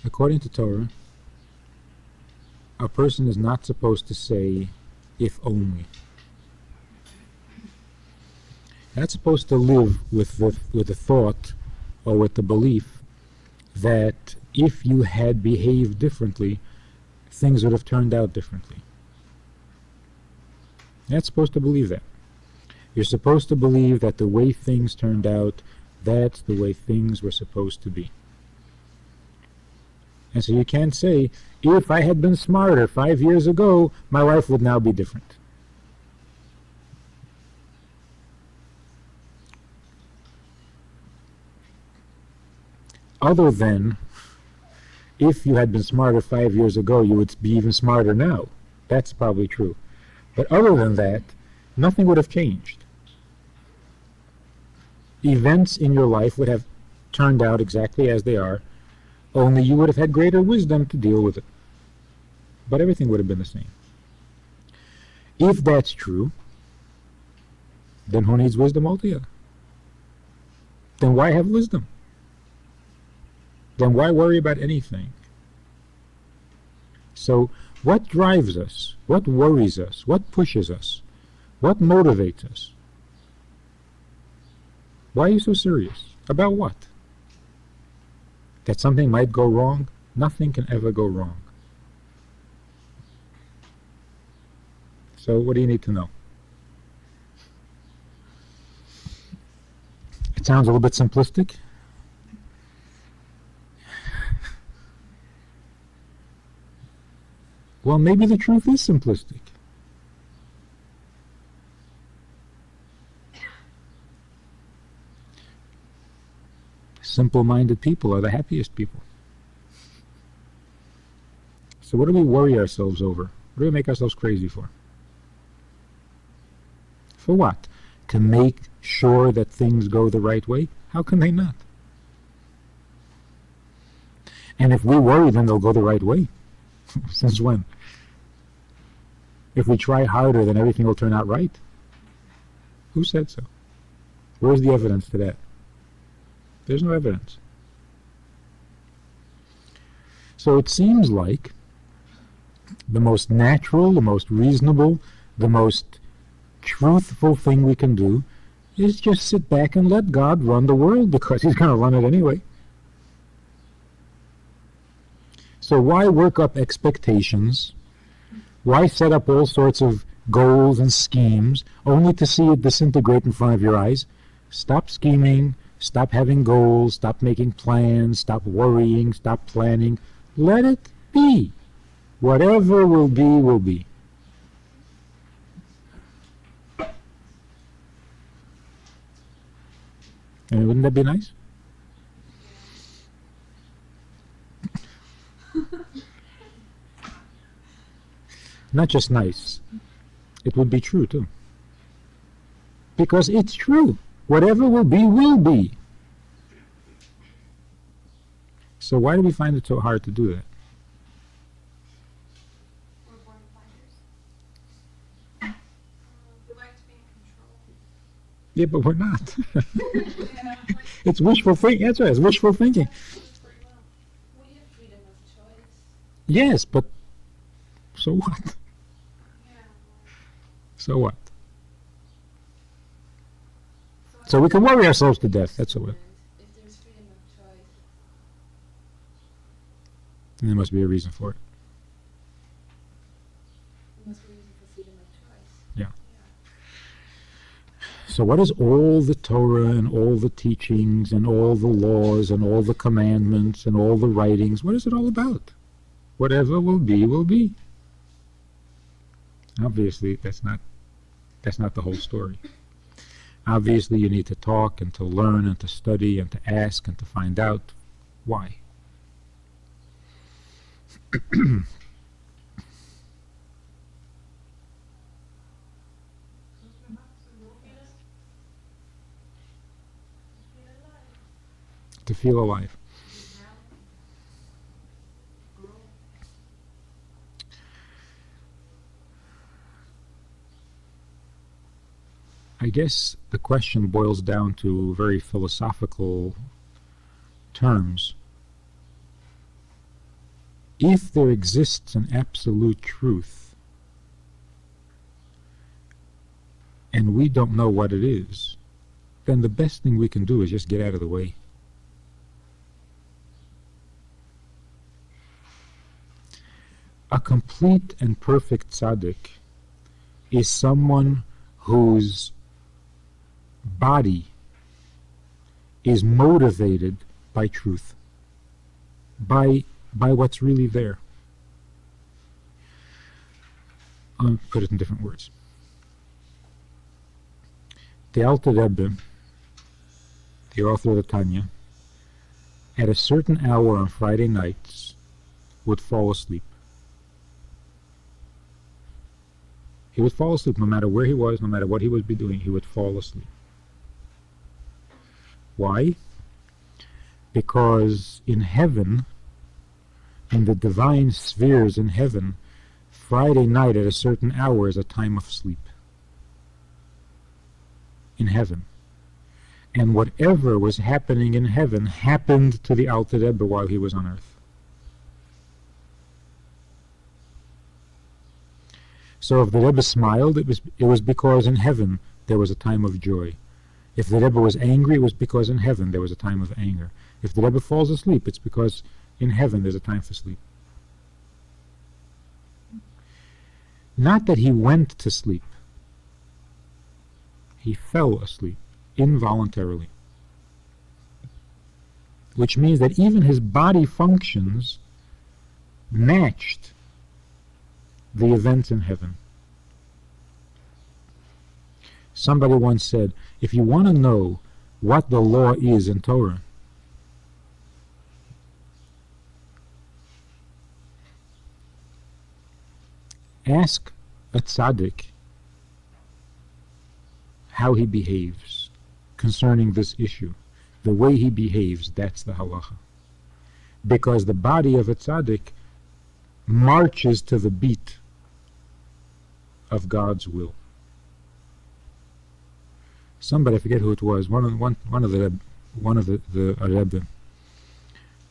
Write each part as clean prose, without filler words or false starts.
According to Torah, a person is not supposed to say, if only. Not supposed to live with the thought or with the belief that if you had behaved differently, things would have turned out differently. You're not supposed to believe that. You're supposed to believe that the way things turned out, that's the way things were supposed to be. And so you can't say, if I had been smarter 5 years ago, my life would now be different. Other than, if you had been smarter 5 years ago, you would be even smarter now. That's probably true. But other than that, nothing would have changed. Events in your life would have turned out exactly as they are, only you would have had greater wisdom to deal with it. But everything would have been the same. If that's true, then who needs wisdom altogether? Then why have wisdom? Then why worry about anything? So what drives us? What worries us? What pushes us? What motivates us? Why are you so serious? About what? That something might go wrong? Nothing can ever go wrong. So what do you need to know? It sounds a little bit simplistic. Well, maybe the truth is simplistic. Simple-minded people are the happiest people. So what do we worry ourselves over? What do we make ourselves crazy for? For what? To make sure that things go the right way? How can they not? And if we worry, then they'll go the right way. Since when? If we try harder, then everything will turn out right. Who said so? Where's the evidence to that? There's no evidence. So it seems like the most natural, the most reasonable, the most truthful thing we can do is just sit back and let God run the world, because He's going to run it anyway. So why work up expectations? Why set up all sorts of goals and schemes only to see it disintegrate in front of your eyes? Stop scheming, stop having goals, stop making plans, stop worrying, stop planning. Let it be. Whatever will be, will be. And wouldn't that be nice? Not just nice. It would be true too. Because it's true. Whatever will be, will be. So why do we find it so hard to do that? We're born fighters. We like to be in control. Yeah, but we're not. It's wishful thinking. That's right. It's wishful thinking. We have freedom of choice. Yes, but so what? So what? So we can worry ourselves to death. That's all. If there's freedom of choice. And there must be a reason for it. There must be a reason for freedom of choice. Yeah. So what is all the Torah and all the teachings and all the laws and all the commandments and all the writings, what is it all about? Whatever will be, will be. Obviously, that's not the whole story. Obviously, you need to talk and to learn and to study and to ask and to find out why. To feel alive. I guess the question boils down to very philosophical terms. if there exists an absolute truth, and we don't know what it is, then the best thing we can do is just get out of the way. A complete and perfect tzaddik is someone whose body is motivated by truth, by what's really there. I'll put it in different words. The Alter Rebbe, the author of the Tanya, at a certain hour on Friday nights would fall asleep. He would fall asleep no matter where he was, no matter what he would be doing, he would fall asleep. Why? Because in heaven, in the divine spheres in heaven, Friday night at a certain hour is a time of sleep. In heaven. And whatever was happening in heaven happened to the Alter Rebbe while he was on earth. So if the Rebbe smiled, it was because in heaven there was a time of joy. If the Rebbe was angry, it was because in heaven there was a time of anger. If the Rebbe falls asleep, it's because in heaven there's a time for sleep. Not that he went to sleep. He fell asleep involuntarily. Which means that even his body functions matched the events in heaven. Somebody once said, if you want to know what the law is in Torah, ask a tzaddik how he behaves concerning this issue. The way he behaves, that's the halacha. Because the body of a tzaddik marches to the beat of God's will. Somebody, I forget who it was, one of the Rebbe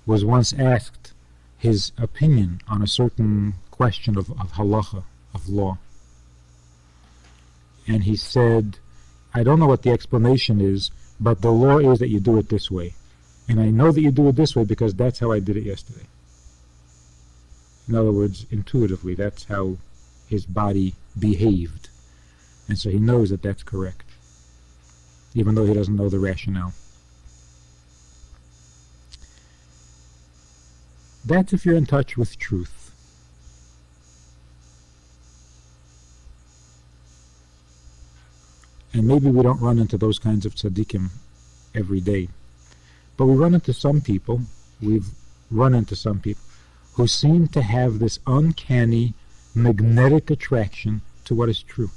was once asked his opinion on a certain question of halacha, of law. And he said, I don't know what the explanation is, but the law is that you do it this way. And I know that you do it this way because that's how I did it yesterday. In other words, intuitively, that's how his body behaved. And so he knows that that's correct, even though he doesn't know the rationale. That's if you're in touch with truth. And maybe we don't run into those kinds of tzaddikim every day. But we run into some people, we've run into some people, who seem to have this uncanny, magnetic attraction to what is true.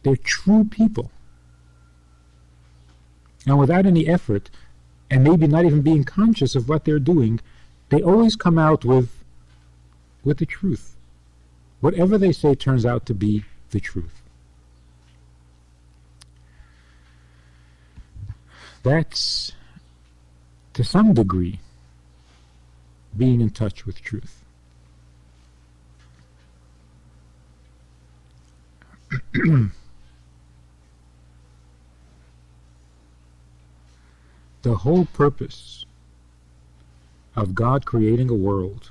They're true people. And without any effort, and maybe not even being conscious of what they're doing, they always come out with the truth. Whatever they say turns out to be the truth. That's, to some degree, being in touch with truth. The whole purpose of God creating a world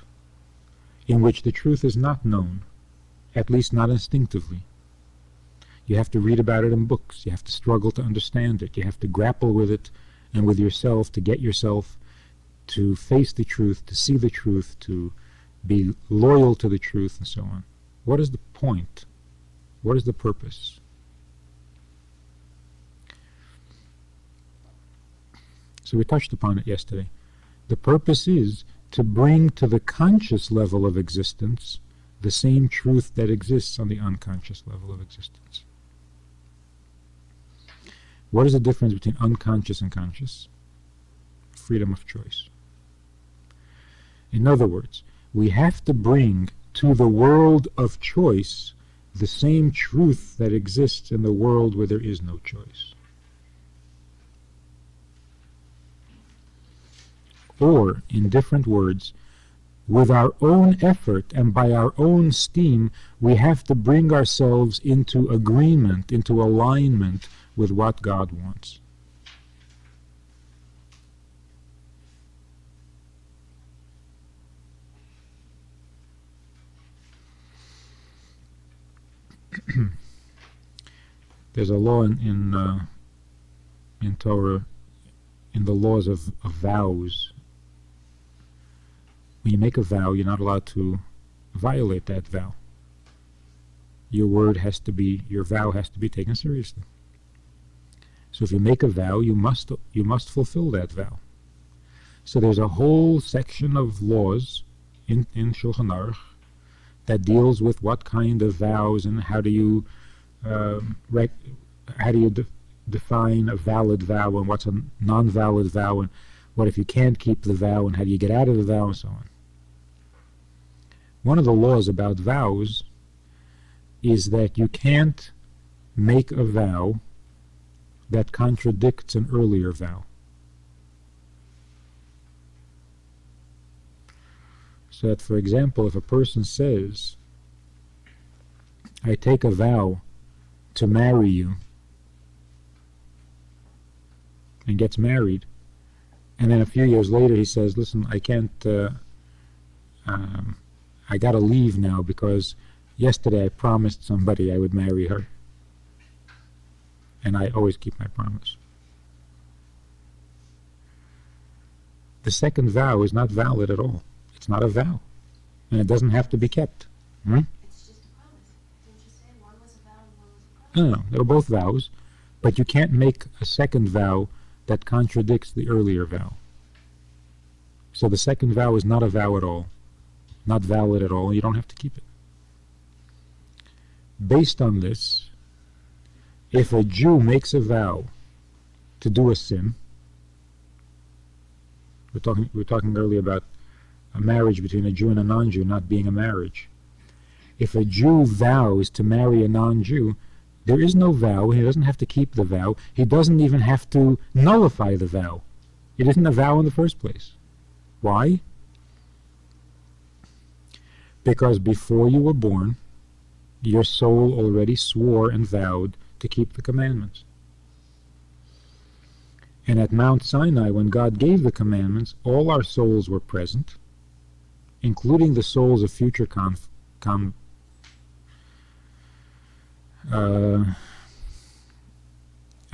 in which the truth is not known, at least not instinctively. You have to read about it in books. You have to struggle to understand it. You have to grapple with it and with yourself to get yourself to face the truth, to see the truth, to be loyal to the truth, and so on. What is the point? What is the purpose? So we touched upon it yesterday. The purpose is to bring to the conscious level of existence the same truth that exists on the unconscious level of existence. What is the difference between unconscious and conscious? Freedom of choice. In other words, we have to bring to the world of choice the same truth that exists in the world where there is no choice. Or, in different words, with our own effort and by our own steam, we have to bring ourselves into agreement, into alignment with what God wants. There's a law in Torah, in the laws of vows. When you make a vow, you're not allowed to violate that vow. Your vow has to be taken seriously. So if you make a vow, you must fulfill that vow. So there's a whole section of laws in Shulchan Aruch that deals with what kind of vows and how do you define a valid vow and what's a non-valid vow, and what if you can't keep the vow and how do you get out of the vow, and so on. One of the laws about vows is that you can't make a vow that contradicts an earlier vow. So that, for example, if a person says, I take a vow to marry you, and gets married, and then a few years later he says, listen, I can't, I gotta leave now because yesterday I promised somebody I would marry her, and I always keep my promise. The second vow is not valid at all. It's not a vow, and it doesn't have to be kept. It's just a promise. Didn't you say one was a vow and one was a promise? No, they're both vows, but you can't make a second vow that contradicts the earlier vow. So the second vow is not a vow at all, not valid at all, and you don't have to keep it. Based on this, if a Jew makes a vow to do a sin, we were talking earlier about a marriage between a Jew and a non-Jew not being a marriage. If a Jew vows to marry a non-Jew, there is no vow. He doesn't have to keep the vow. He doesn't even have to nullify the vow. It isn't a vow in the first place. Why? Because before you were born, your soul already swore and vowed to keep the commandments. And at Mount Sinai, when God gave the commandments, all our souls were present, including the souls of future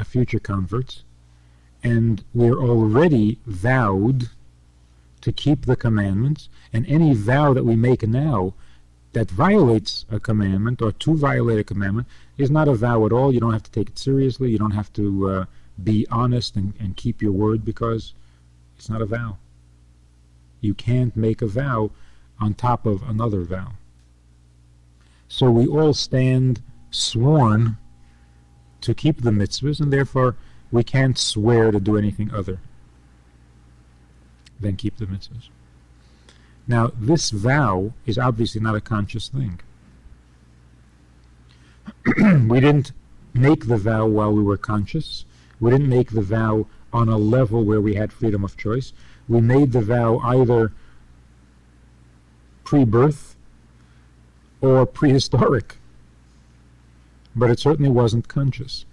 future converts, and we're already vowed to keep the commandments, and any vow that we make now that violates a commandment or to violate a commandment is not a vow at all. You don't have to take it seriously. You don't have to be honest and keep your word because it's not a vow. You can't make a vow on top of another vow. So we all stand sworn to keep the mitzvahs, and therefore we can't swear to do anything other than keep the mitzvahs. Now, this vow is obviously not a conscious thing. We didn't make the vow while we were conscious. We didn't make the vow on a level where we had freedom of choice. We made the vow either pre-birth or prehistoric, but it certainly wasn't conscious.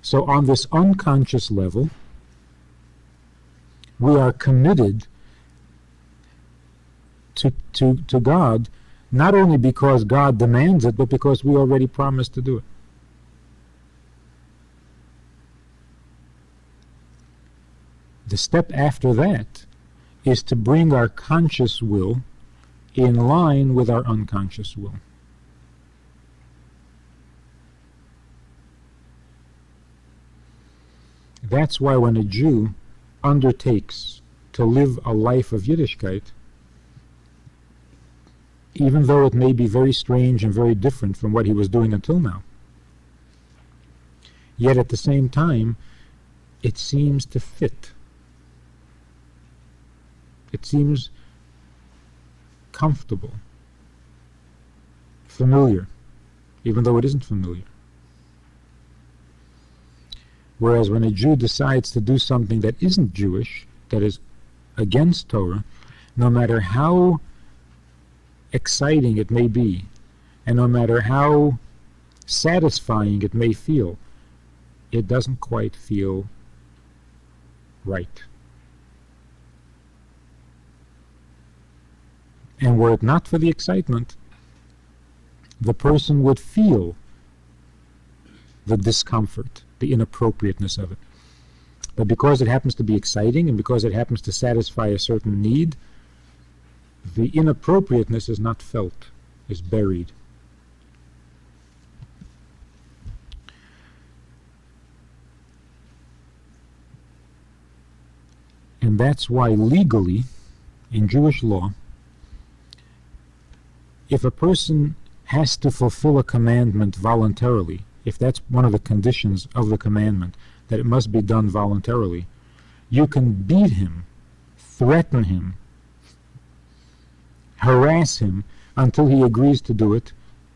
So on this unconscious level, we are committed to God, not only because God demands it, but because we already promised to do it. The step after that is to bring our conscious will in line with our unconscious will. That's why when a Jew undertakes to live a life of Yiddishkeit, even though it may be very strange and very different from what he was doing until now, yet at the same time, it seems to fit. It seems comfortable, familiar, even though it isn't familiar. Whereas when a Jew decides to do something that isn't Jewish, that is against Torah, no matter how exciting it may be, and no matter how satisfying it may feel, it doesn't quite feel right. And were it not for the excitement, the person would feel the discomfort, the inappropriateness of it. But because it happens to be exciting and because it happens to satisfy a certain need, the inappropriateness is not felt, is buried. And that's why legally, in Jewish law, if a person has to fulfill a commandment voluntarily, if that's one of the conditions of the commandment, that it must be done voluntarily, you can beat him, threaten him, harass him until he agrees to do it,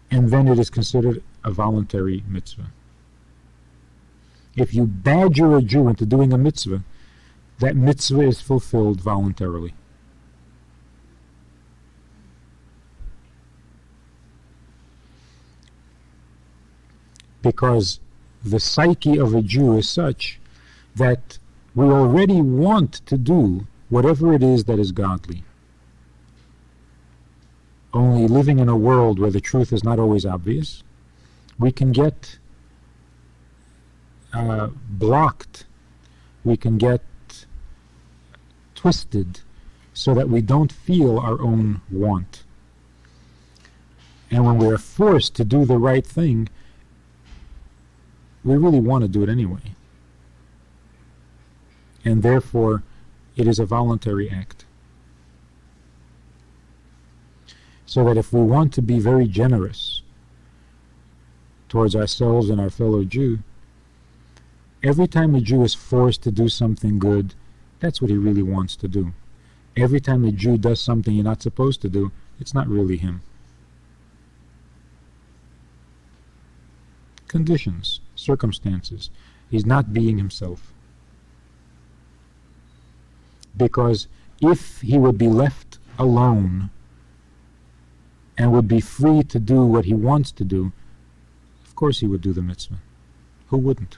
and then it is considered a voluntary mitzvah. If you badger a Jew into doing a mitzvah, that mitzvah is fulfilled voluntarily. Because the psyche of a Jew is such that we already want to do whatever it is that is godly. Only living in a world where the truth is not always obvious, we can get blocked, we can get twisted so that we don't feel our own want. And when we are forced to do the right thing, we really want to do it anyway. And therefore, it is a voluntary act. So that if we want to be very generous towards ourselves and our fellow Jew, every time a Jew is forced to do something good, that's what he really wants to do. Every time a Jew does something you're not supposed to do, it's not really him. Conditions, circumstances. He's not being himself. Because if he would be left alone and would be free to do what he wants to do, of course he would do the mitzvah. Who wouldn't?